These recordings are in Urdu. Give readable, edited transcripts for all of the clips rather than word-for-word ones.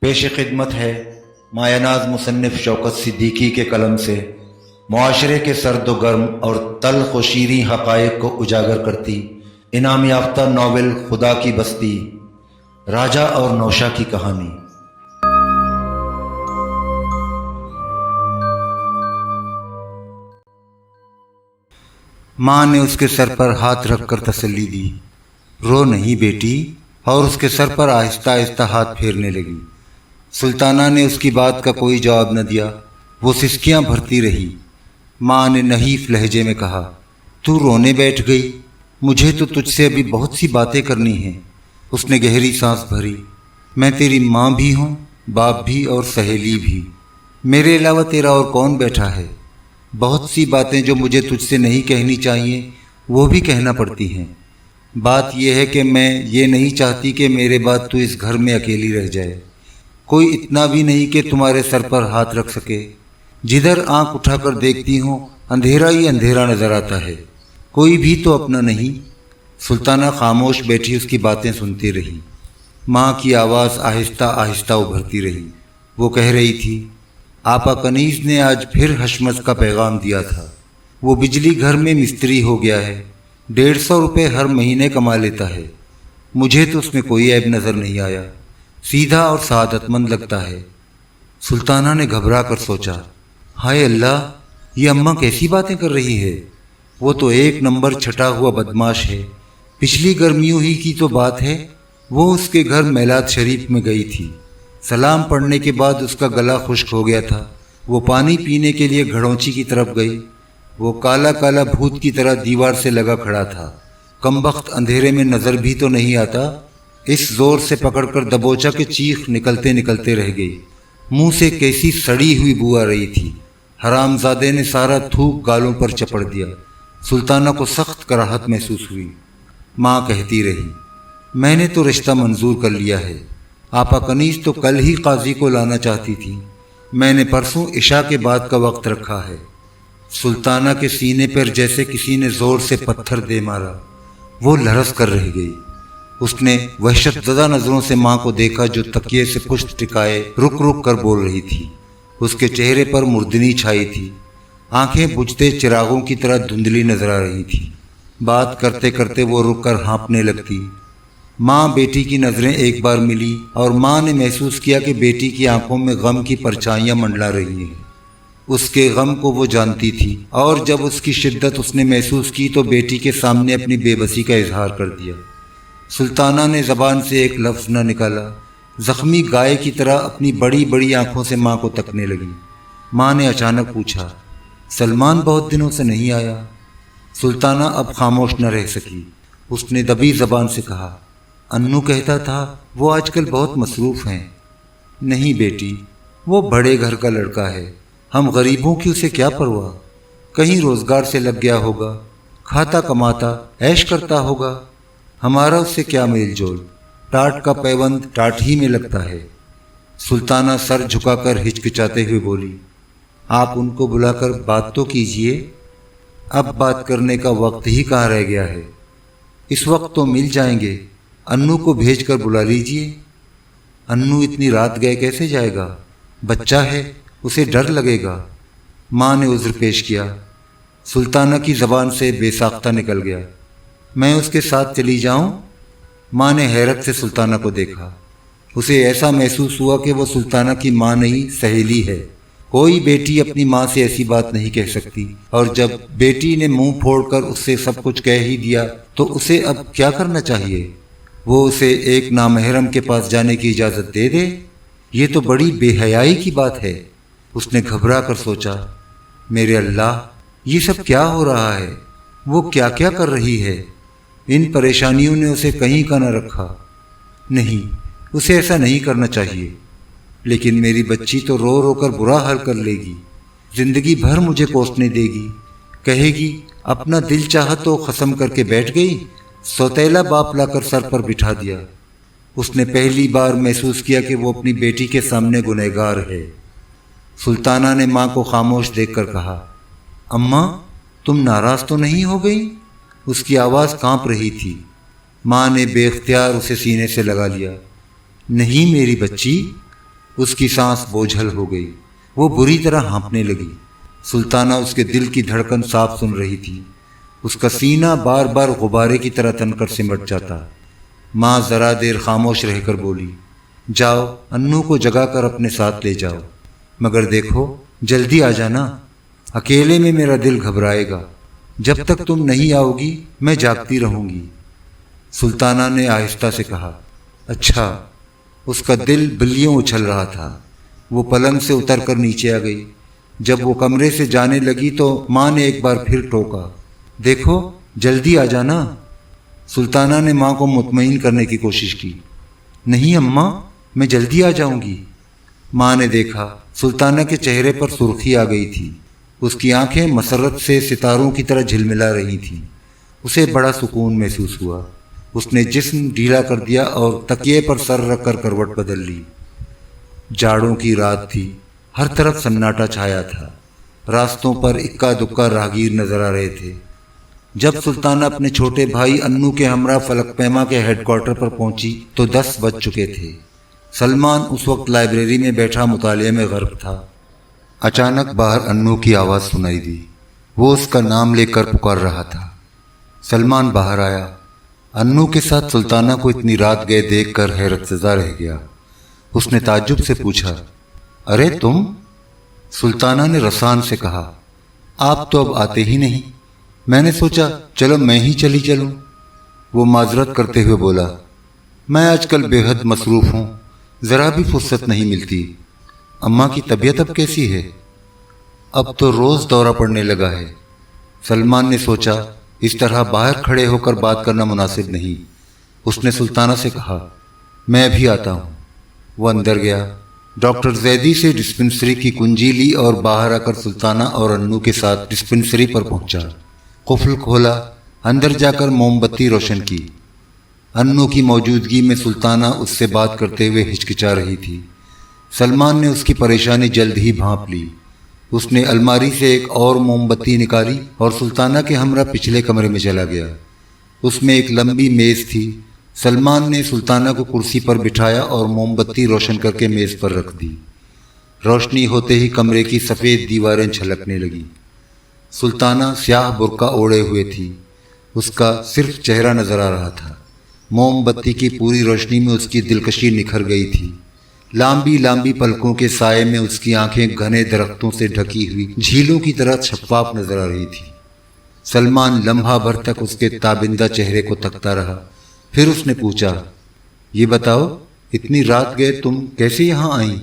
پیش خدمت ہے مایہ ناز مصنف شوکت صدیقی کے قلم سے معاشرے کے سرد و گرم اور تلخ و شیریں حقائق کو اجاگر کرتی انعام یافتہ ناول خدا کی بستی راجا اور نوشا کی کہانی۔ ماں نے اس کے سر پر ہاتھ رکھ کر تسلی دی۔ رو نہیں بیٹی، اور اس کے سر پر آہستہ آہستہ ہاتھ پھیرنے لگی۔ سلطانہ نے اس کی بات کا کوئی جواب نہ دیا، وہ سسکیاں بھرتی رہی۔ ماں نے نحیف لہجے میں کہا، تو رونے بیٹھ گئی، مجھے تو تجھ سے ابھی بہت سی باتیں کرنی ہیں۔ اس نے گہری سانس بھری۔ میں تیری ماں بھی ہوں، باپ بھی اور سہیلی بھی، میرے علاوہ تیرا اور کون بیٹھا ہے؟ بہت سی باتیں جو مجھے تجھ سے نہیں کہنی چاہیے وہ بھی کہنا پڑتی ہیں۔ بات یہ ہے کہ میں یہ نہیں چاہتی کہ میرے بعد تو اس گھر میں اکیلی رہ جائے۔ کوئی اتنا بھی نہیں کہ تمہارے سر پر ہاتھ رکھ سکے۔ جدھر آنکھ اٹھا کر دیکھتی ہوں اندھیرا ہی اندھیرا نظر آتا ہے، کوئی بھی تو اپنا نہیں۔ سلطانہ خاموش بیٹھی اس کی باتیں سنتی رہی۔ ماں کی آواز آہستہ آہستہ ابھرتی رہی۔ وہ کہہ رہی تھی، آپا کنیز نے آج پھر حشمت کا پیغام دیا تھا۔ وہ بجلی گھر میں مستری ہو گیا ہے، 150 روپے ہر مہینے کما لیتا ہے۔ مجھے تو اس میں کوئی عیب نظر نہیں آیا، سیدھا اور سعادت مند لگتا ہے۔ سلطانہ نے گھبرا کر سوچا، ہائے اللہ، یہ اماں کیسی باتیں کر رہی ہے؟ وہ تو ایک نمبر چھٹا ہوا بدماش ہے۔ پچھلی گرمیوں ہی کی تو بات ہے، وہ اس کے گھر میلاد شریف میں گئی تھی۔ سلام پڑھنے کے بعد اس کا گلا خشک ہو گیا تھا۔ وہ پانی پینے کے لیے گھڑونچی کی طرف گئی۔ وہ کالا کالا بھوت کی طرح دیوار سے لگا کھڑا تھا۔ کمبخت اندھیرے میں نظر بھی تو نہیں آتا۔ اس زور سے پکڑ کر دبوچا کہ چیخ نکلتے نکلتے رہ گئی۔ منہ سے کیسی سڑی ہوئی بو آ رہی تھی۔ حرام زادے نے سارا تھوک گالوں پر چپڑ دیا۔ سلطانہ کو سخت کراہت محسوس ہوئی۔ ماں کہتی رہی، میں نے تو رشتہ منظور کر لیا ہے۔ آپا کنیز تو کل ہی قاضی کو لانا چاہتی تھی، میں نے پرسوں عشاء کے بعد کا وقت رکھا ہے۔ سلطانہ کے سینے پر جیسے کسی نے زور سے پتھر دے مارا، وہ لرز کر رہ گئی۔ اس نے وحشت زدہ نظروں سے ماں کو دیکھا جو تکیے سے پشت ٹکائے رک رک کر بول رہی تھی۔ اس کے چہرے پر مردنی چھائی تھی، آنکھیں بجھتے چراغوں کی طرح دھندلی نظر آ رہی تھی۔ بات کرتے کرتے وہ رک کر ہانپنے لگتی۔ ماں بیٹی کی نظریں ایک بار ملی اور ماں نے محسوس کیا کہ بیٹی کی آنکھوں میں غم کی پرچھائیاں منڈلا رہی ہیں۔ اس کے غم کو وہ جانتی تھی، اور جب اس کی شدت اس نے محسوس کی تو بیٹی کے سامنے اپنی بے بسی کا اظہار کر دیا۔ سلطانہ نے زبان سے ایک لفظ نہ نکالا، زخمی گائے کی طرح اپنی بڑی بڑی آنکھوں سے ماں کو تکنے لگی۔ ماں نے اچانک پوچھا، سلمان بہت دنوں سے نہیں آیا؟ سلطانہ اب خاموش نہ رہ سکی۔ اس نے دبی زبان سے کہا، انو کہتا تھا وہ آج کل بہت مصروف ہیں۔ نہیں بیٹی، وہ بڑے گھر کا لڑکا ہے، ہم غریبوں کی اسے کیا پرواہ؟ کہیں روزگار سے لگ گیا ہوگا، کھاتا کماتا عیش کرتا ہوگا، ہمارا اس سے کیا میل جول؟ ٹاٹ کا پیوند ٹاٹ ہی میں لگتا ہے۔ سلطانہ سر جھکا کر ہچکچاتے ہوئے بولی، آپ ان کو بلا کر بات تو کیجئے، اب بات کرنے کا وقت ہی کہاں رہ گیا ہے؟ اس وقت تو مل جائیں گے، انو کو بھیج کر بلا لیجئے۔ انو اتنی رات گئے کیسے جائے گا؟ بچہ ہے، اسے ڈر لگے گا۔ ماں نے عذر پیش کیا۔ سلطانہ کی زبان سے بے ساختہ نکل گیا، میں اس کے ساتھ چلی جاؤں؟ ماں نے حیرت سے سلطانہ کو دیکھا۔ اسے ایسا محسوس ہوا کہ وہ سلطانہ کی ماں نہیں، سہیلی ہے۔ کوئی بیٹی اپنی ماں سے ایسی بات نہیں کہہ سکتی، اور جب بیٹی نے منہ پھوڑ کر اس سے سب کچھ کہہ ہی دیا تو اسے اب کیا کرنا چاہیے؟ وہ اسے ایک نامحرم کے پاس جانے کی اجازت دے دے؟ یہ تو بڑی بے حیائی کی بات ہے۔ اس نے گھبرا کر سوچا، میرے اللہ، یہ سب کیا ہو رہا ہے؟ وہ کیا کیا کر رہی ہے؟ ان پریشانیوں نے اسے کہیں کا نہ رکھا۔ نہیں، اسے ایسا نہیں کرنا چاہیے، لیکن میری بچی تو رو رو کر برا حال کر لے گی، زندگی بھر مجھے کوسنے دے گی، کہے گی اپنا دل چاہا تو قسم کر کے بیٹھ گئی، سوتیلا باپ لا کر سر پر بٹھا دیا۔ اس نے پہلی بار محسوس کیا کہ وہ اپنی بیٹی کے سامنے گنہگار ہے۔ سلطانہ نے ماں کو خاموش دیکھ کر کہا، اماں تم ناراض تو نہیں ہو گئی؟ اس کی آواز کانپ رہی تھی۔ ماں نے بے اختیار اسے سینے سے لگا لیا۔ نہیں میری بچی، اس کی سانس بوجھل ہو گئی، وہ بری طرح ہانپنے لگی۔ سلطانہ اس کے دل کی دھڑکن صاف سن رہی تھی، اس کا سینہ بار بار غبارے کی طرح تن کر سمٹ جاتا۔ ماں ذرا دیر خاموش رہ کر بولی، جاؤ انو کو جگا کر اپنے ساتھ لے جاؤ، مگر دیکھو جلدی آ جانا، اکیلے میں میرا دل گھبرائے گا، جب تک تم نہیں آؤ گی میں جاگتی رہوں گی۔ سلطانہ نے آہستہ سے کہا، اچھا۔ اس کا دل بلیوں اچھل رہا تھا۔ وہ پلنگ سے اتر کر نیچے آ گئی۔ جب وہ کمرے سے جانے لگی تو ماں نے ایک بار پھر ٹوکا، دیکھو جلدی آ جانا۔ سلطانہ نے ماں کو مطمئن کرنے کی کوشش کی، نہیں اماں میں جلدی آ جاؤں گی۔ ماں نے دیکھا سلطانہ کے چہرے پر سرخی آ گئی تھی، اس کی آنکھیں مسرت سے ستاروں کی طرح جھلملا رہی تھیں۔ اسے بڑا سکون محسوس ہوا۔ اس نے جسم ڈھیلا کر دیا اور تکیے پر سر رکھ کر کروٹ بدل لی۔ جاڑوں کی رات تھی، ہر طرف سناٹا چھایا تھا، راستوں پر اکا دکا راہگیر نظر آ رہے تھے۔ جب سلطانہ اپنے چھوٹے بھائی انو کے ہمراہ فلک پیما کے ہیڈ کوارٹر پر پہنچی تو 10 بج چکے تھے۔ سلمان اس وقت لائبریری میں بیٹھا مطالعے میں غرق تھا۔ اچانک باہر انو کی آواز سنائی دی، وہ اس کا نام لے کر پکار رہا تھا۔ سلمان باہر آیا۔ انو کے ساتھ سلطانہ کو اتنی رات گئے دیکھ کر حیرت زدہ رہ گیا۔ اس نے تعجب سے پوچھا، ارے تم؟ سلطانہ نے رسان سے کہا، آپ تو اب آتے ہی نہیں، میں نے سوچا چلو میں ہی چلی چلوں۔ وہ معذرت کرتے ہوئے بولا، میں آج کل بے حد مصروف ہوں، ذرا بھی فرصت نہیں ملتی۔ اماں کی طبیعت اب کیسی ہے؟ اب تو روز دورہ پڑنے لگا ہے۔ سلمان نے سوچا اس طرح باہر کھڑے ہو کر بات کرنا مناسب نہیں۔ اس نے سلطانہ سے کہا، میں بھی آتا ہوں۔ وہ اندر گیا، ڈاکٹر زیدی سے ڈسپنسری کی کنجی لی اور باہر آ کر سلطانہ اور انو کے ساتھ ڈسپنسری پر پہنچا۔ قفل کھولا، اندر جا کر موم بتی روشن کی۔ انو کی موجودگی میں سلطانہ اس سے بات کرتے ہوئے ہچکچا رہی تھی۔ سلمان نے اس کی پریشانی جلد ہی بھانپ لی۔ اس نے الماری سے ایک اور موم بتی نکالی اور سلطانہ کے ہمراہ پچھلے کمرے میں چلا گیا۔ اس میں ایک لمبی میز تھی۔ سلمان نے سلطانہ کو کرسی پر بٹھایا اور موم بتی روشن کر کے میز پر رکھ دی۔ روشنی ہوتے ہی کمرے کی سفید دیواریں جھلکنے لگیں۔ سلطانہ سیاہ برقع اوڑے ہوئے تھی، اس کا صرف چہرہ نظر آ رہا تھا۔ موم بتی کی پوری روشنی میں اس کی دلکشی نکھر گئی تھی۔ لامبی لامبی پلکوں کے سائے میں اس کی آنکھیں گھنے درختوں سے ڈھکی ہوئی جھیلوں کی طرح شفاف نظر آ رہی تھی۔ سلمان لمحہ بھر تک اس کے تابندہ چہرے کو تکتا رہا، پھر اس نے پوچھا، یہ بتاؤ اتنی رات گئے تم کیسے یہاں آئیں؟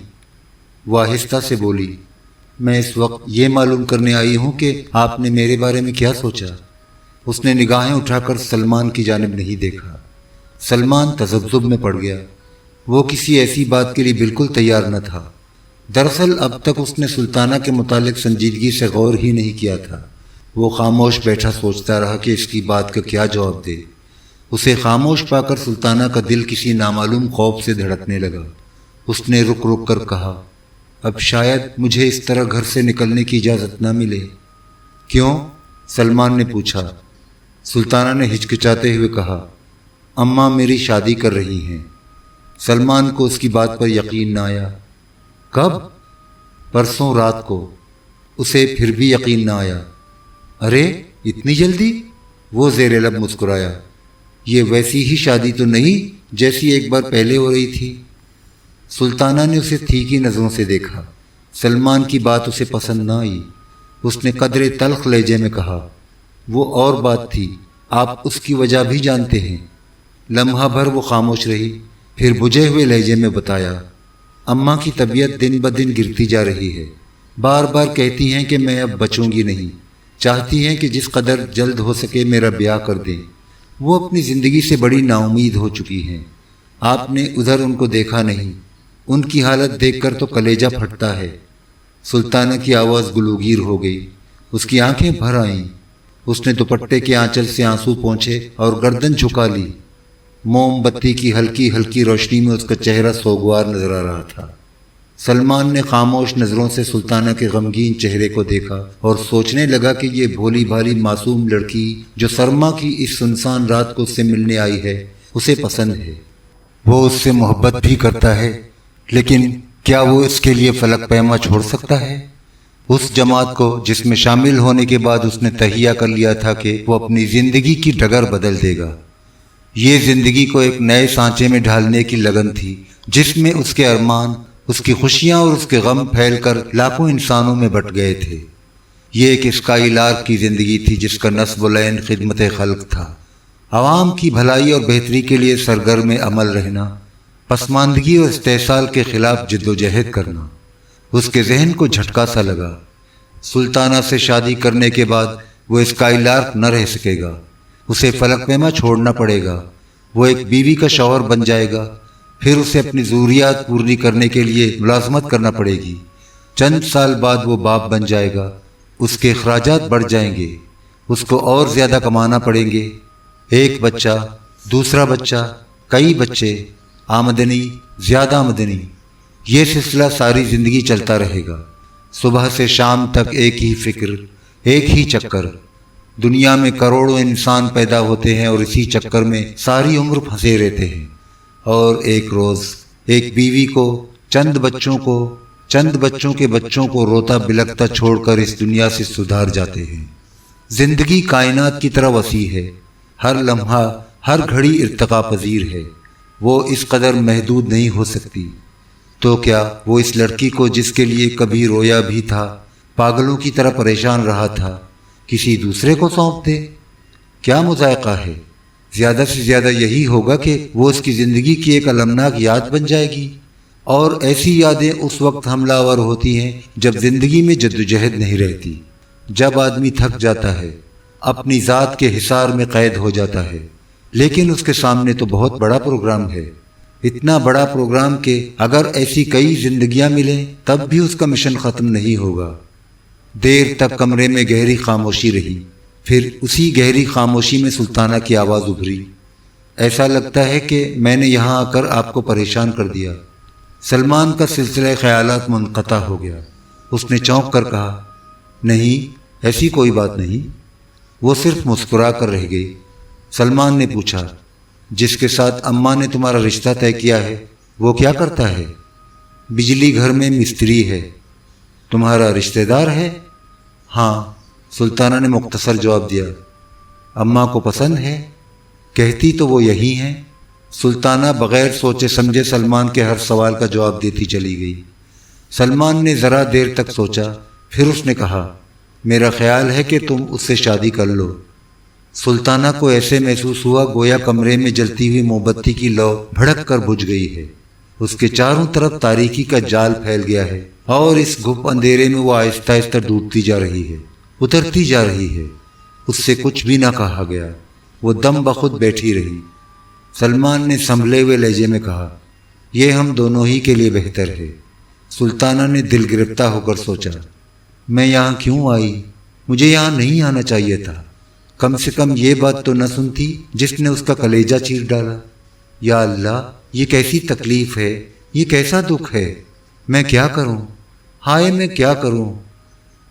وہ آہستہ سے بولی، میں اس وقت یہ معلوم کرنے آئی ہوں کہ آپ نے میرے بارے میں کیا سوچا۔ اس نے نگاہیں اٹھا کر سلمان کی جانب نہیں دیکھا۔ سلمان تذبذب میں پڑ گیا، وہ کسی ایسی بات کے لیے بالکل تیار نہ تھا۔ دراصل اب تک اس نے سلطانہ کے متعلق سنجیدگی سے غور ہی نہیں کیا تھا۔ وہ خاموش بیٹھا سوچتا رہا کہ اس کی بات کا کیا جواب دے۔ اسے خاموش پا کر سلطانہ کا دل کسی نامعلوم خوف سے دھڑکنے لگا۔ اس نے رک رک کر کہا، اب شاید مجھے اس طرح گھر سے نکلنے کی اجازت نہ ملے۔ کیوں؟ سلمان نے پوچھا۔ سلطانہ نے ہچکچاتے ہوئے کہا، اماں میری شادی کر رہی ہیں۔ سلمان کو اس کی بات پر یقین نہ آیا۔ کب؟ پرسوں رات کو۔ اسے پھر بھی یقین نہ آیا۔ ارے اتنی جلدی؟ وہ زیر لب مسکرایا، یہ ویسی ہی شادی تو نہیں جیسی ایک بار پہلے ہو رہی تھی۔ سلطانہ نے اسے تیکھی نظروں سے دیکھا۔ سلمان کی بات اسے پسند نہ آئی۔ اس نے قدرے تلخ لہجے میں کہا، وہ اور بات تھی، آپ اس کی وجہ بھی جانتے ہیں۔ لمحہ بھر وہ خاموش رہی، پھر بجھے ہوئے لہجے میں بتایا، اماں کی طبیعت دن بدن گرتی جا رہی ہے، بار بار کہتی ہیں کہ میں اب بچوں گی نہیں، چاہتی ہیں کہ جس قدر جلد ہو سکے میرا بیاہ کر دیں۔ وہ اپنی زندگی سے بڑی نا امید ہو چکی ہیں۔ آپ نے ادھر ان کو دیکھا نہیں، ان کی حالت دیکھ کر تو کلیجہ پھٹتا ہے۔ سلطانہ کی آواز گلوگیر ہو گئی، اس کی آنکھیں بھر آئیں۔ اس نے دوپٹے کے آنچل سے آنسو پونچھے اور گردن جھکا لی۔ موم بتی کی ہلکی ہلکی روشنی میں اس کا چہرہ سوگوار نظر آ رہا تھا۔ سلمان نے خاموش نظروں سے سلطانہ کے غمگین چہرے کو دیکھا اور سوچنے لگا کہ یہ بھولی بھالی معصوم لڑکی جو سرما کی اس سنسان رات کو اس سے ملنے آئی ہے، اسے پسند ہے۔ وہ اس سے محبت بھی کرتا ہے، لیکن کیا وہ اس کے لیے فلک پیما چھوڑ سکتا ہے؟ اس جماعت کو جس میں شامل ہونے کے بعد اس نے تہیہ کر لیا تھا کہ وہ اپنی زندگی کی ڈگر بدل دے گا۔ یہ زندگی کو ایک نئے سانچے میں ڈھالنے کی لگن تھی، جس میں اس کے ارمان، اس کی خوشیاں اور اس کے غم پھیل کر لاکھوں انسانوں میں بٹ گئے تھے۔ یہ ایک اسکائی لارک کی زندگی تھی جس کا نصب العین خدمت خلق تھا، عوام کی بھلائی اور بہتری کے لیے سرگرم عمل رہنا، پسماندگی اور استحصال کے خلاف جد و جہد کرنا۔ اس کے ذہن کو جھٹکا سا لگا، سلطانہ سے شادی کرنے کے بعد وہ اسکائی لارک نہ رہ سکے گا، اسے فلک پیما چھوڑنا پڑے گا۔ وہ ایک بیوی کا شوہر بن جائے گا، پھر اسے اپنی ضروریات پوری کرنے کے لیے ملازمت کرنا پڑے گی۔ چند سال بعد وہ باپ بن جائے گا، اس کے اخراجات بڑھ جائیں گے، اس کو اور زیادہ کمانا پڑیں گے۔ ایک بچہ، دوسرا بچہ، کئی بچے، آمدنی، زیادہ آمدنی، یہ سلسلہ ساری زندگی چلتا رہے گا۔ صبح سے شام تک ایک ہی فکر، ایک ہی چکر۔ دنیا میں کروڑوں انسان پیدا ہوتے ہیں اور اسی چکر میں ساری عمر پھنسے رہتے ہیں، اور ایک روز ایک بیوی کو، چند بچوں کے بچوں کو روتا بلکتا چھوڑ کر اس دنیا سے سدھار جاتے ہیں۔ زندگی کائنات کی طرح وسیع ہے، ہر لمحہ، ہر گھڑی ارتقا پذیر ہے، وہ اس قدر محدود نہیں ہو سکتی۔ تو کیا وہ اس لڑکی کو جس کے لیے کبھی رویا بھی تھا، پاگلوں کی طرح پریشان رہا تھا، کسی دوسرے کو سونپ دے؟ کیا مذائقہ ہے؟ زیادہ سے زیادہ یہی ہوگا کہ وہ اس کی زندگی کی ایک المناک یاد بن جائے گی، اور ایسی یادیں اس وقت حملہ آور ہوتی ہیں جب زندگی میں جدوجہد نہیں رہتی، جب آدمی تھک جاتا ہے، اپنی ذات کے حصار میں قید ہو جاتا ہے۔ لیکن اس کے سامنے تو بہت بڑا پروگرام ہے، اتنا بڑا پروگرام کہ اگر ایسی کئی زندگیاں ملیں تب بھی اس کا مشن ختم نہیں ہوگا۔ دیر تک کمرے میں گہری خاموشی رہی، پھر اسی گہری خاموشی میں سلطانہ کی آواز ابھری، ایسا لگتا ہے کہ میں نے یہاں آ کر آپ کو پریشان کر دیا۔ سلمان کا سلسلہ خیالات منقطع ہو گیا، اس نے چونک کر کہا، نہیں، ایسی کوئی بات نہیں۔ وہ صرف مسکرا کر رہ گئی۔ سلمان نے پوچھا، جس کے ساتھ اماں نے تمہارا رشتہ طے کیا ہے وہ کیا کرتا ہے؟ بجلی گھر میں مستری ہے۔ تمہارا رشتہ دار ہے؟ ہاں، سلطانہ نے مختصر جواب دیا۔ اماں کو پسند ہے؟ کہتی تو وہ یہی ہیں۔ سلطانہ بغیر سوچے سمجھے سلمان کے ہر سوال کا جواب دیتی چلی گئی۔ سلمان نے ذرا دیر تک سوچا، پھر اس نے کہا، میرا خیال ہے کہ تم اس سے شادی کر لو۔ سلطانہ کو ایسے محسوس ہوا گویا کمرے میں جلتی ہوئی موم بتی کی لو بھڑک کر بجھ گئی ہے۔ اس کے چاروں طرف تاریکی کا جال پھیل گیا ہے، اور اس گھپ اندھیرے میں وہ آہستہ آہستہ ڈوبتی جا رہی ہے، اترتی جا رہی ہے۔ اس سے کچھ بھی نہ کہا گیا، وہ دم بخود بیٹھی رہی۔ سلمان نے سنبھلے ہوئے لہجے میں کہا، یہ ہم دونوں ہی کے لیے بہتر ہے۔ سلطانہ نے دل گرفتہ ہو کر سوچا، میں یہاں کیوں آئی؟ مجھے یہاں نہیں آنا چاہیے تھا۔ کم سے کم یہ بات تو نہ سنتی جس نے اس کا کلیجہ چیر ڈالا۔ یا اللہ، یہ کیسی تکلیف ہے، یہ کیسا دکھ ہے، میں کیا کروں؟ ہائے، میں کیا کروں؟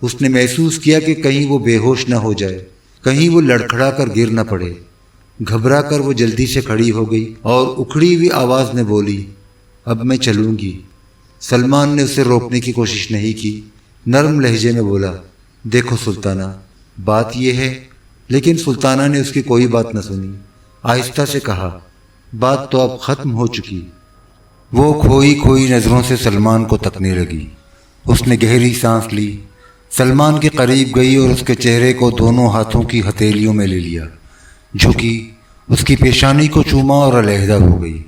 اس نے محسوس کیا کہ کہیں وہ بے ہوش نہ ہو جائے، کہیں وہ لڑکھڑا کر گر نہ پڑے۔ گھبرا کر وہ جلدی سے کھڑی ہو گئی اور اکھڑی ہوئی آواز میں بولی، اب میں چلوں گی۔ سلمان نے اسے روکنے کی کوشش نہیں کی، نرم لہجے میں بولا، دیکھو سلطانہ، بات یہ ہے۔ لیکن سلطانہ نے اس کی کوئی بات نہ سنی، آہستہ سے کہا، بات تو اب ختم ہو چکی۔ وہ کھوئی نظروں سے سلمان کو تکنے لگی۔ اس نے گہری سانس لی، سلمان کے قریب گئی اور اس کے چہرے کو دونوں ہاتھوں کی ہتھیلیوں میں لے لیا، جھکی، اس کی پیشانی کو چوما اور علیحدہ ہو گئی۔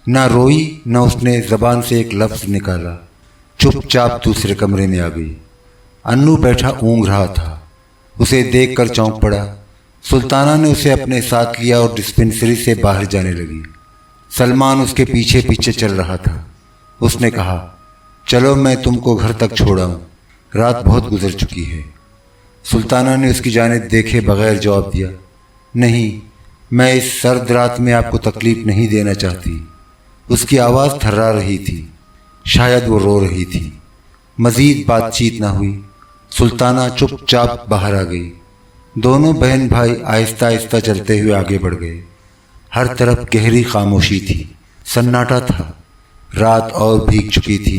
نہ روئی، نہ اس نے زبان سے ایک لفظ نکالا، چپ چاپ دوسرے کمرے میں آ گئی۔ انو بیٹھا اونگ رہا تھا، اسے دیکھ کر چونک پڑا۔ سلطانہ نے اسے اپنے ساتھ لیا اور ڈسپنسری سے باہر جانے لگی۔ سلمان اس کے پیچھے پیچھے چل رہا تھا۔ اس نے کہا، چلو میں تم کو گھر تک چھوڑاؤں، رات بہت گزر چکی ہے۔ سلطانہ نے اس کی جانب دیکھے بغیر جواب دیا، نہیں، میں اس سرد رات میں آپ کو تکلیف نہیں دینا چاہتی۔ اس کی آواز تھرا رہی تھی، شاید وہ رو رہی تھی۔ مزید بات چیت نہ ہوئی، سلطانہ چپ چاپ باہر آ گئی۔ دونوں بہن بھائی آہستہ آہستہ چلتے ہوئے آگے بڑھ گئے۔ ہر طرف گہری خاموشی تھی، سناٹا تھا، رات اور بھیگ چکی تھی،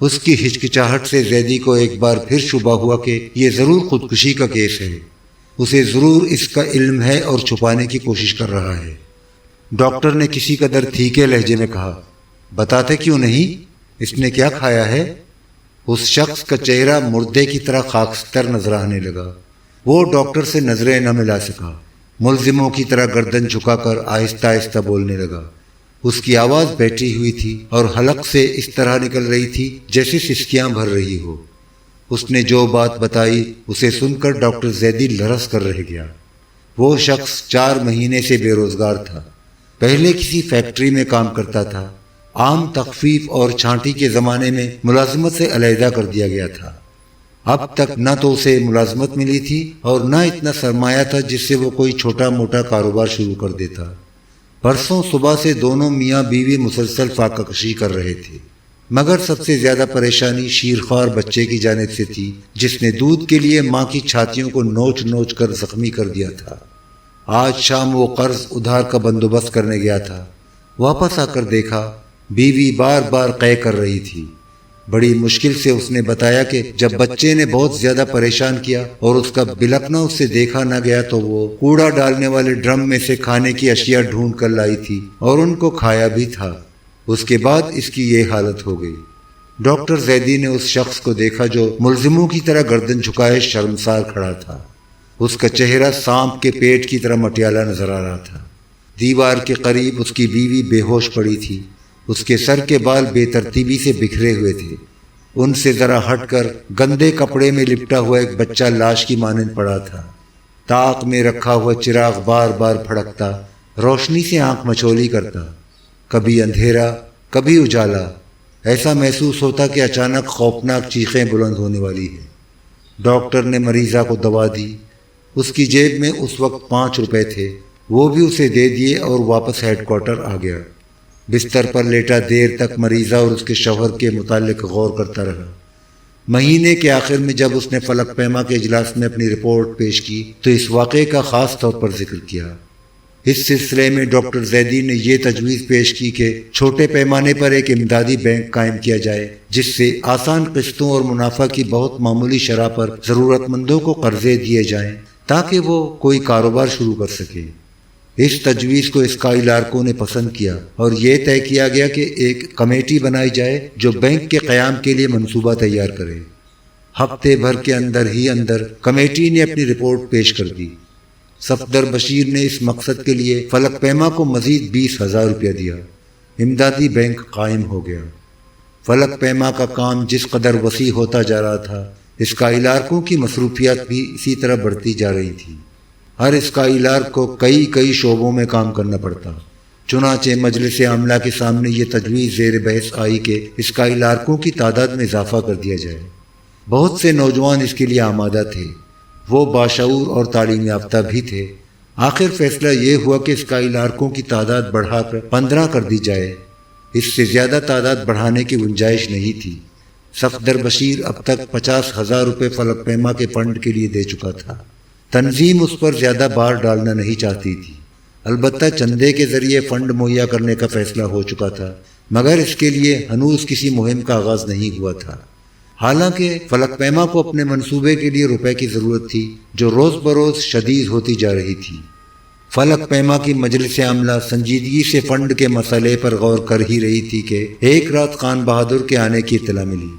اس کی ہچکچاہٹ سے زیدی کو ایک بار پھر شبہ ہوا کہ یہ ضرور خودکشی کا کیس ہے، اسے ضرور اس کا علم ہے اور چھپانے کی کوشش کر رہا ہے۔ ڈاکٹر نے کسی قدر تھیکے لہجے میں کہا، بتاتے کیوں نہیں؟ اس نے کیا کھایا ہے؟ اس شخص کا چہرہ مردے کی طرح خاکستر نظر آنے لگا۔ وہ ڈاکٹر سے نظریں نہ ملا سکا، ملزموں کی طرح گردن جھکا کر آہستہ آہستہ بولنے لگا۔ اس کی آواز بیٹھی ہوئی تھی اور حلق سے اس طرح نکل رہی تھی جیسے سسکیاں بھر رہی ہو۔ اس نے جو بات بتائی اسے سن کر ڈاکٹر زیدی لرز کر رہ گیا۔ وہ شخص 4 مہینے سے بے روزگار تھا، پہلے کسی فیکٹری میں کام کرتا تھا، عام تخفیف اور چھانٹی کے زمانے میں ملازمت سے علیحدہ کر دیا گیا تھا۔ اب تک نہ تو اسے ملازمت ملی تھی اور نہ اتنا سرمایہ تھا جس سے وہ کوئی چھوٹا موٹا کاروبار شروع کر دیتا۔ پرسوں صبح سے دونوں میاں بیوی مسلسل فاقہ کشی کر رہے تھے، مگر سب سے زیادہ پریشانی شیرخوار بچے کی جانب سے تھی جس نے دودھ کے لیے ماں کی چھاتیوں کو نوچ نوچ کر زخمی کر دیا تھا۔ آج شام وہ قرض ادھار کا بندوبست کرنے گیا تھا، واپس آ کر دیکھا بیوی بار بار قے کر رہی تھی۔ بڑی مشکل سے اس نے بتایا کہ جب بچے نے بہت زیادہ پریشان کیا اور اس کا بلکنا اس سے دیکھا نہ گیا تو وہ کوڑا ڈالنے والے ڈرم میں سے کھانے کی اشیاء ڈھونڈ کر لائی تھی اور ان کو کھایا بھی تھا۔ اس کے بعد اس کی یہ حالت ہو گئی۔ ڈاکٹر زیدی نے اس شخص کو دیکھا جو ملزموں کی طرح گردن جھکائے شرمسار کھڑا تھا۔ اس کا چہرہ سانپ کے پیٹ کی طرح مٹیالہ نظر آ رہا تھا۔ دیوار کے قریب اس کی بیوی بے ہوش پڑی تھی، اس کے سر کے بال بے ترتیبی سے بکھرے ہوئے تھے۔ ان سے ذرا ہٹ کر گندے کپڑے میں لپٹا ہوا ایک بچہ لاش کی مانند پڑا تھا۔ طاق میں رکھا ہوا چراغ بار بار پھڑکتا، روشنی سے آنکھ مچولی کرتا، کبھی اندھیرا کبھی اجالا۔ ایسا محسوس ہوتا کہ اچانک خوفناک چیخیں بلند ہونے والی ہیں۔ ڈاکٹر نے مریضہ کو دوا دی۔ اس کی جیب میں اس وقت 5 روپے تھے، وہ بھی اسے دے دیے اور واپس ہیڈ کوارٹر آ گیا۔ بستر پر لیٹا دیر تک مریضہ اور اس کے شوہر کے متعلق غور کرتا رہا۔ مہینے کے آخر میں جب اس نے فلک پیما کے اجلاس میں اپنی رپورٹ پیش کی تو اس واقعے کا خاص طور پر ذکر کیا۔ اس سلسلے میں ڈاکٹر زیدی نے یہ تجویز پیش کی کہ چھوٹے پیمانے پر ایک امدادی بینک قائم کیا جائے جس سے آسان قسطوں اور منافع کی بہت معمولی شرح پر ضرورت مندوں کو قرضے دیے جائیں تاکہ وہ کوئی کاروبار شروع کر سکیں۔ اس تجویز کو اسکائی لارکوں نے پسند کیا اور یہ طے کیا گیا کہ ایک کمیٹی بنائی جائے جو بینک کے قیام کے لیے منصوبہ تیار کرے۔ ہفتے بھر کے اندر کمیٹی نے اپنی رپورٹ پیش کر دی۔ صفدر بشیر نے اس مقصد کے لیے فلک پیما کو مزید 20,000 روپیہ دیا۔ امدادی بینک قائم ہو گیا۔ فلک پیما کا کام جس قدر وسیع ہوتا جا رہا تھا، اسکائی لارکوں کی مصروفیات بھی اسی طرح بڑھتی جا رہی تھی۔ ہر اسکائی لارک کو کئی شعبوں میں کام کرنا پڑتا۔ چنانچہ مجلس عاملہ کے سامنے یہ تجویز زیر بحث آئی کہ اسکائی لارکوں کی تعداد میں اضافہ کر دیا جائے۔ بہت سے نوجوان اس کے لیے آمادہ تھے، وہ باشعور اور تعلیم یافتہ بھی تھے۔ آخر فیصلہ یہ ہوا کہ اسکائی لارکوں کی تعداد بڑھا کر 15 کر دی جائے۔ اس سے زیادہ تعداد بڑھانے کی گنجائش نہیں تھی۔ صفدر بشیر اب تک 50,000 روپے فلک پیما کے فنڈ کے لیے دے چکا تھا۔ تنظیم اس پر زیادہ بار ڈالنا نہیں چاہتی تھی۔ البتہ چندے کے ذریعے فنڈ مہیا کرنے کا فیصلہ ہو چکا تھا، مگر اس کے لیے ہنوز کسی مہم کا آغاز نہیں ہوا تھا۔ حالانکہ فلک پیما کو اپنے منصوبے کے لیے روپے کی ضرورت تھی جو روز بروز شدید ہوتی جا رہی تھی۔ فلک پیما کی مجلس عاملہ سنجیدگی سے فنڈ کے مسئلے پر غور کر ہی رہی تھی کہ ایک رات خان بہادر کے آنے کی اطلاع ملی۔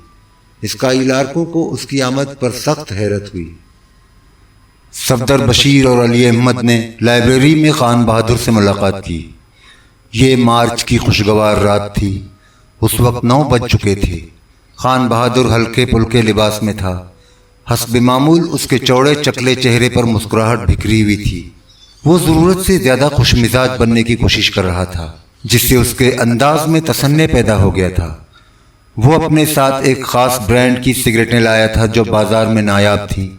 اسکائی لارکوں کو اس کی آمد پر سخت حیرت ہوئی۔ صفدر بشیر اور علی احمد نے لائبریری میں خان بہادر سے ملاقات کی۔ یہ مارچ کی خوشگوار رات تھی۔ اس وقت 9 بج چکے تھے۔ خان بہادر ہلکے پھلکے لباس میں تھا۔ حسب معمول اس کے چوڑے چکلے چہرے پر مسکراہٹ بکھری ہوئی تھی۔ وہ ضرورت سے زیادہ خوش مزاج بننے کی کوشش کر رہا تھا، جس سے اس کے انداز میں تسنی پیدا ہو گیا تھا۔ وہ اپنے ساتھ ایک خاص برانڈ کی سگریٹیں لایا تھا جو بازار میں نایاب تھیں۔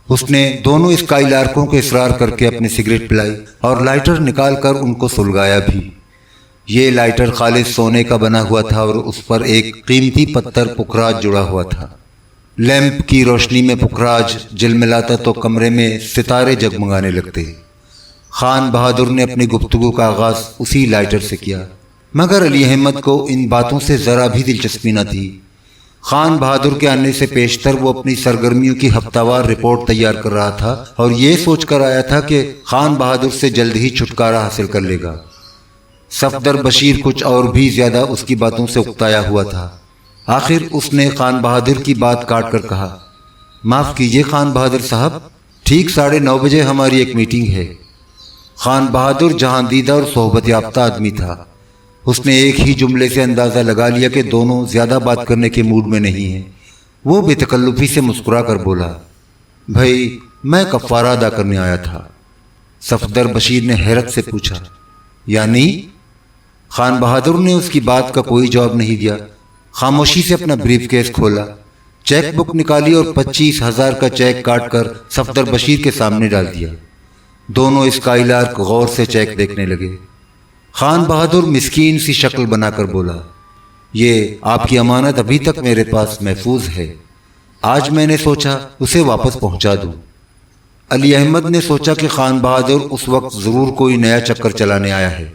اس نے دونوں اسکائی لارکوں کو اصرار کر کے اپنی سگریٹ پلائی اور لائٹر نکال کر ان کو سلگایا بھی۔ یہ لائٹر خالص سونے کا بنا ہوا تھا اور اس پر ایک قیمتی پتھر پکھراج جڑا ہوا تھا۔ لیمپ کی روشنی میں پکھراج جلملاتا تو کمرے میں ستارے جگمگانے لگتے۔ خان بہادر نے اپنی گفتگو کا آغاز اسی لائٹر سے کیا، مگر علی احمد کو ان باتوں سے ذرا بھی دلچسپی نہ تھی۔ خان بہادر کے آنے سے پیشتر وہ اپنی سرگرمیوں کی ہفتہ وار رپورٹ تیار کر رہا تھا اور یہ سوچ کر آیا تھا کہ خان بہادر سے جلد ہی چھٹکارا حاصل کر لے گا۔ صفدر بشیر کچھ اور بھی زیادہ اس کی باتوں سے اکتایا ہوا تھا۔ آخر اس نے خان بہادر کی بات کاٹ کر کہا، معاف کیجئے خان بہادر صاحب، ٹھیک 9:30 بجے ہماری ایک میٹنگ ہے۔ خان بہادر جہاں دیدہ اور صحبت یافتہ آدمی تھا، اس نے ایک ہی جملے سے اندازہ لگا لیا کہ دونوں زیادہ بات کرنے کے موڈ میں نہیں ہیں۔ وہ بے تکلفی سے مسکرا کر بولا، بھائی میں کفارہ ادا کرنے آیا تھا۔ صفدر بشیر نے حیرت سے پوچھا، یعنی؟ خان بہادر نے اس کی بات کا کوئی جواب نہیں دیا، خاموشی سے اپنا بریف کیس کھولا، چیک بک نکالی اور 25,000 کا چیک کاٹ کر صفدر بشیر کے سامنے ڈال دیا۔ دونوں اسکائی لارک غور سے چیک دیکھنے لگے۔ خان بہادر مسکین سی شکل بنا کر بولا، یہ آپ کی امانت ابھی تک میرے پاس محفوظ ہے، آج میں نے سوچا اسے واپس پہنچا دوں۔ علی احمد نے سوچا کہ خان بہادر اس وقت ضرور کوئی نیا چکر چلانے آیا ہے۔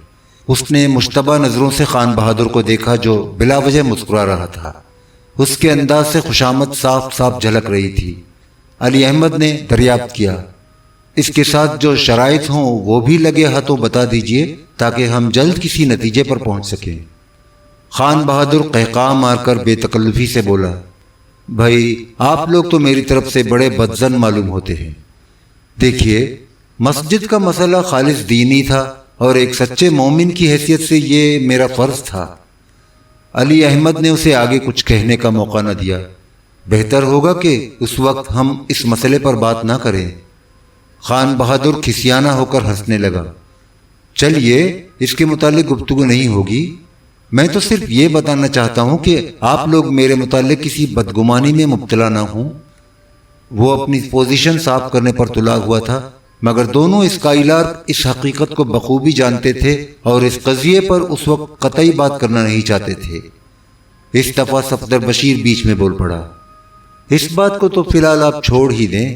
اس نے مشتبہ نظروں سے خان بہادر کو دیکھا جو بلا وجہ مسکرا رہا تھا۔ اس کے انداز سے خوشامد صاف صاف جھلک رہی تھی۔ علی احمد نے دریافت کیا، اس کے ساتھ جو شرائط ہوں وہ بھی لگے ہاتھوں بتا دیجئے تاکہ ہم جلد کسی نتیجے پر پہنچ سکیں۔ خان بہادر قہقہہ مار کر بے تکلفی سے بولا، بھائی آپ لوگ تو میری طرف سے بڑے بدظن معلوم ہوتے ہیں۔ دیکھیے، مسجد کا مسئلہ خالص دینی تھا اور ایک سچے مومن کی حیثیت سے یہ میرا فرض تھا۔ علی احمد نے اسے آگے کچھ کہنے کا موقع نہ دیا۔ بہتر ہوگا کہ اس وقت ہم اس مسئلے پر بات نہ کریں۔ خان بہادر کھسیانہ ہو کر ہنسنے لگا، چلیے اس کے متعلق گفتگو نہیں ہوگی، میں تو صرف یہ بتانا چاہتا ہوں کہ آپ لوگ میرے متعلق کسی بدگمانی میں مبتلا نہ ہوں۔ وہ اپنی پوزیشن صاف کرنے پر تلا ہوا تھا، مگر دونوں اسکائی لارک اس حقیقت کو بخوبی جانتے تھے اور اس قضیے پر اس وقت قطعی بات کرنا نہیں چاہتے تھے۔ اس دفعہ صفدر بشیر بیچ میں بول پڑا، اس بات کو تو فی الحال آپ چھوڑ ہی دیں۔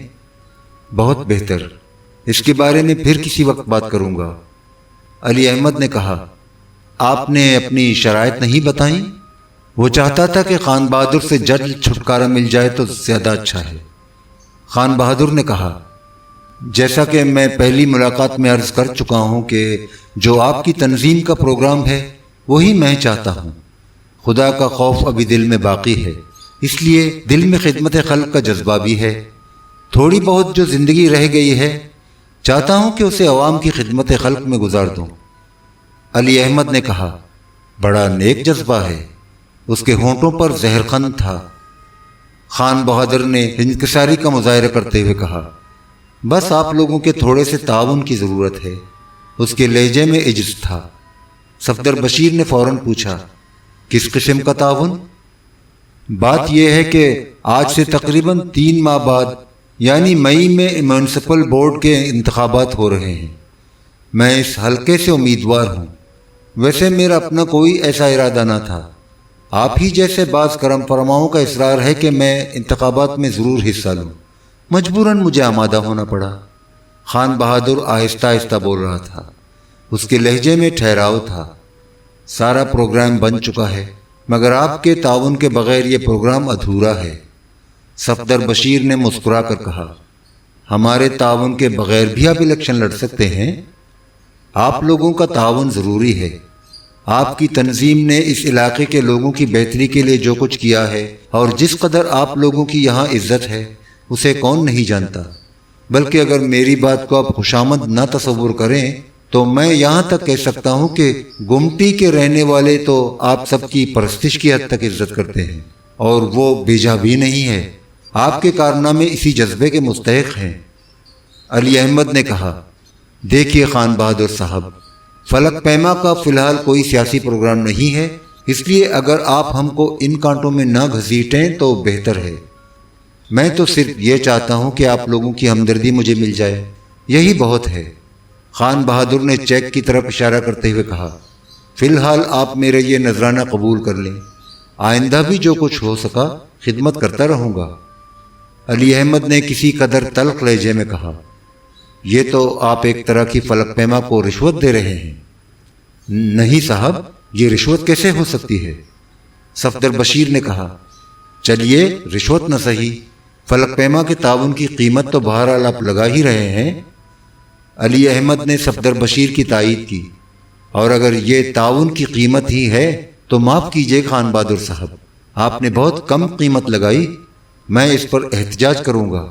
بہت بہتر، اس کے بارے میں پھر کسی وقت بات کروں گا۔ علی احمد نے کہا، آپ نے اپنی شرائط نہیں بتائیں؟ وہ چاہتا تھا کہ خان بہادر سے جلد چھٹکارا مل جائے تو زیادہ اچھا ہے۔ خان بہادر نے کہا، جیسا کہ میں پہلی ملاقات میں عرض کر چکا ہوں کہ جو آپ کی تنظیم کا پروگرام ہے وہی میں چاہتا ہوں۔ خدا کا خوف ابھی دل میں باقی ہے، اس لیے دل میں خدمت خلق کا جذبہ بھی ہے۔ تھوڑی بہت جو زندگی رہ گئی ہے چاہتا ہوں کہ اسے عوام کی خدمت خلق میں گزار دوں۔ علی احمد نے کہا، بڑا نیک جذبہ ہے۔ اس کے ہونٹوں پر زہرخند تھا۔ خان بہادر نے انکساری کا مظاہرہ کرتے ہوئے کہا، بس آپ لوگوں کے تھوڑے سے تعاون کی ضرورت ہے۔ اس کے لہجے میں عجز تھا۔ صفدر بشیر نے فوراً پوچھا، کس قسم کا تعاون؟ بات یہ ہے کہ آج سے تقریباً 3 ماہ بعد یعنی مئی میں میونسپل بورڈ کے انتخابات ہو رہے ہیں۔ میں اس حلقے سے امیدوار ہوں۔ ویسے میرا اپنا کوئی ایسا ارادہ نہ تھا، آپ ہی جیسے بعض کرم فرماؤں کا اصرار ہے کہ میں انتخابات میں ضرور حصہ لوں۔ مجبوراً مجھے آمادہ ہونا پڑا۔ خان بہادر آہستہ آہستہ بول رہا تھا، اس کے لہجے میں ٹھہراؤ تھا۔ سارا پروگرام بن چکا ہے، مگر آپ کے تعاون کے بغیر یہ پروگرام ادھورا ہے۔ صفدر بشیر نے مسکرا کر کہا، ہمارے تعاون کے بغیر بھی آپ الیکشن لڑ سکتے ہیں۔ آپ لوگوں کا تعاون ضروری ہے۔ آپ کی تنظیم نے اس علاقے کے لوگوں کی بہتری کے لیے جو کچھ کیا ہے اور جس قدر آپ لوگوں کی یہاں عزت ہے اسے کون نہیں جانتا۔ بلکہ اگر میری بات کو آپ خوشامد نہ تصور کریں تو میں یہاں تک کہہ سکتا ہوں کہ گمٹی کے رہنے والے تو آپ سب کی پرستش کی حد تک عزت کرتے ہیں، اور وہ بیجا بھی نہیں ہے۔ آپ کے کارنامے اسی جذبے کے مستحق ہیں۔ علی احمد نے کہا، دیکھیے خان بہادر صاحب، فلک پیما کا فی الحال کوئی سیاسی پروگرام نہیں ہے، اس لیے اگر آپ ہم کو ان کانٹوں میں نہ گھسیٹیں تو بہتر ہے۔ میں تو صرف یہ چاہتا ہوں کہ آپ لوگوں کی ہمدردی مجھے مل جائے، یہی بہت ہے۔ خان بہادر نے چیک کی طرف اشارہ کرتے ہوئے کہا، فی الحال آپ میرے یہ نذرانہ قبول کر لیں، آئندہ بھی جو کچھ ہو سکا خدمت کرتا رہوں گا۔ علی احمد نے کسی قدر تلخ لہجے میں کہا، یہ تو آپ ایک طرح کی فلک پیما کو رشوت دے رہے ہیں۔ نہیں صاحب، یہ رشوت کیسے ہو سکتی ہے؟ صفدر بشیر نے کہا، چلیے رشوت نہ سہی، فلک پیما کے تعاون کی قیمت تو بہرحال آپ لگا ہی رہے ہیں۔ علی احمد نے صفدر بشیر کی تائید کی، اور اگر یہ تعاون کی قیمت ہی ہے تو معاف کیجیے خان بہادر صاحب، آپ نے بہت کم قیمت لگائی، میں اس پر احتجاج کروں گا۔